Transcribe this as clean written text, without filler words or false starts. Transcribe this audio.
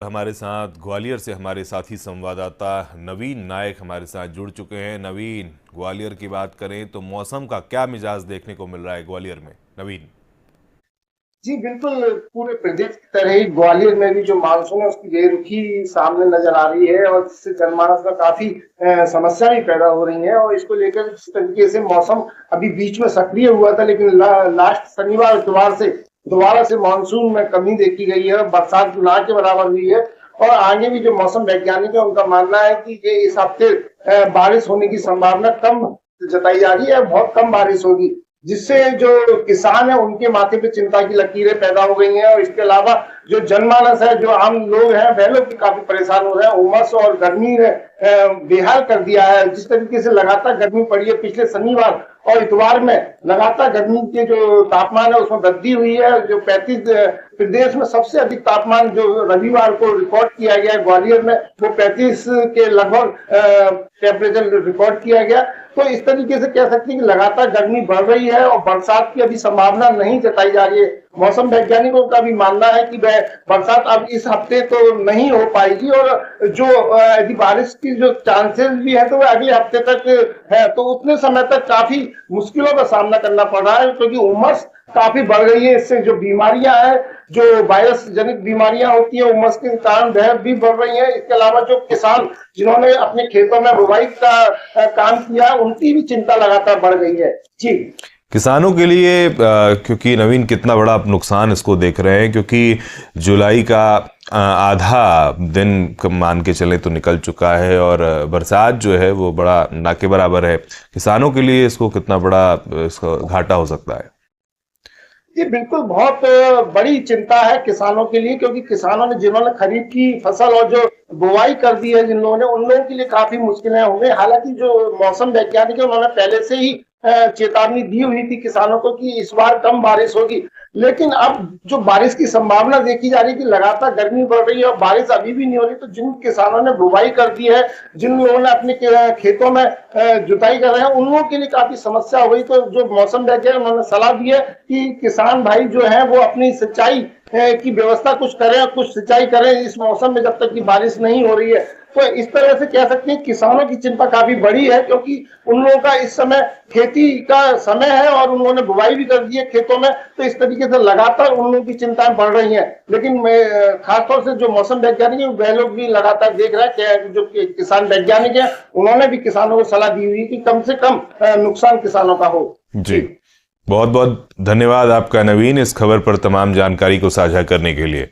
हमारे साथ ग्वालियर से हमारे साथी संवाददाता नवीन नायक हमारे साथ जुड़ चुके हैं। नवीन, ग्वालियर की बात करें तो मौसम का क्या मिजाज देखने को मिल रहा है ग्वालियर में? नवीन। जी बिल्कुल। पूरे प्रदेश की तरह ही ग्वालियर में भी जो मानसून है उसकी बेरुखी सामने नजर आ रही है और जिससे जनमानस में काफी समस्या भी पैदा हो रही है। और इसको लेकर जिस तरीके से मौसम अभी बीच में सक्रिय हुआ था, लेकिन लास्ट शनिवार इतवार से दोबारा से मानसून में कमी देखी गई है, बरसात ना के बराबर हुई है। और आगे भी जो मौसम वैज्ञानिक है उनका मानना है कि ये इस हफ्ते बारिश होने की संभावना कम जताई जा रही है, बहुत कम बारिश होगी, जिससे जो किसान है उनके माथे पे चिंता की लकीरें पैदा हो गई हैं। और इसके अलावा जो जनमानस है, जो आम लोग हैं, वह लोग भी काफी परेशान हो रहे हैं। उमस और गर्मी ने बेहाल कर दिया है। जिस तरीके से लगातार गर्मी पड़ी है पिछले शनिवार और इतवार में, लगातार गर्मी के जो तापमान है उसमें वृद्धि हुई है। जो 35 प्रदेश में सबसे अधिक तापमान जो रविवार को रिकॉर्ड किया गया है ग्वालियर में, वो 35 के लगभग टेम्परेचर रिकॉर्ड किया गया। तो इस तरीके से कह सकते हैं कि लगातार गर्मी बढ़ रही है और बरसात की अभी संभावना नहीं जताई जा रही है। मौसम वैज्ञानिकों का भी मानना है कि वह बरसात अब इस हफ्ते तो नहीं हो पाएगी, और जो यदि बारिश की जो चांसेस भी है तो वह अगले हफ्ते तक है। तो उतने समय तक काफी मुश्किलों का सामना करना पड़ रहा है, क्योंकि उमस काफी बढ़ गई है। इससे जो बीमारियां हैं, जो वायरस जनित बीमारियां होती है, उमस के कारण वह भी बढ़ रही है। इसके अलावा जो किसान जिन्होंने अपने खेतों में बुवाई का काम किया, उनकी भी चिंता लगातार बढ़ गई है। जी। किसानों के लिए क्योंकि नवीन कितना बड़ा आप नुकसान इसको देख रहे हैं, क्योंकि जुलाई का आधा दिन मान के चले तो निकल चुका है और बरसात जो है वो बड़ा ना के बराबर है। किसानों के लिए इसको कितना बड़ा इसका घाटा हो सकता है? ये बिल्कुल बहुत बड़ी चिंता है किसानों के लिए, क्योंकि किसानों ने जिन्होंने खरीफ की फसल और जो बुवाई कर दी है जिन लोगों ने, उन लोगों के लिए काफी मुश्किलें होंगी। हालांकि जो मौसम वैज्ञानिक है उन्होंने पहले से ही चेतावनी दी हुई थी किसानों को कि इस बार कम बारिश होगी, लेकिन अब जो बारिश की संभावना देखी जा रही है कि लगातार गर्मी बढ़ रही है और बारिश अभी भी नहीं हो रही, तो जिन किसानों ने बुवाई कर दी है, जिन लोगों ने अपने खेतों में जुताई कर रहे हैं, उन लोगों के लिए काफी समस्या हो गई। तो जो मौसम वैज्ञानिक उन्होंने सलाह दी है कि किसान भाई जो है वो अपनी सिंचाई की व्यवस्था कुछ करें, कुछ सिंचाई करें इस मौसम में जब तक की बारिश नहीं हो रही है। तो इस तरह से कह सकते हैं किसानों की चिंता काफी बड़ी है, क्योंकि उन लोगों का इस समय खेती का समय है और उन्होंने बुवाई भी कर दी है खेतों में। तो इस तरीके से लगातार उन लोगों की चिंताएं बढ़ रही हैं। लेकिन खासतौर से जो मौसम वैज्ञानिक है वह लोग भी लगातार देख रहे हैं, जो किसान वैज्ञानिक है उन्होंने भी किसानों को सलाह दी हुई कि कम से कम नुकसान किसानों का हो। जी, बहुत बहुत धन्यवाद आपका नवीन, इस खबर पर तमाम जानकारी को साझा करने के लिए।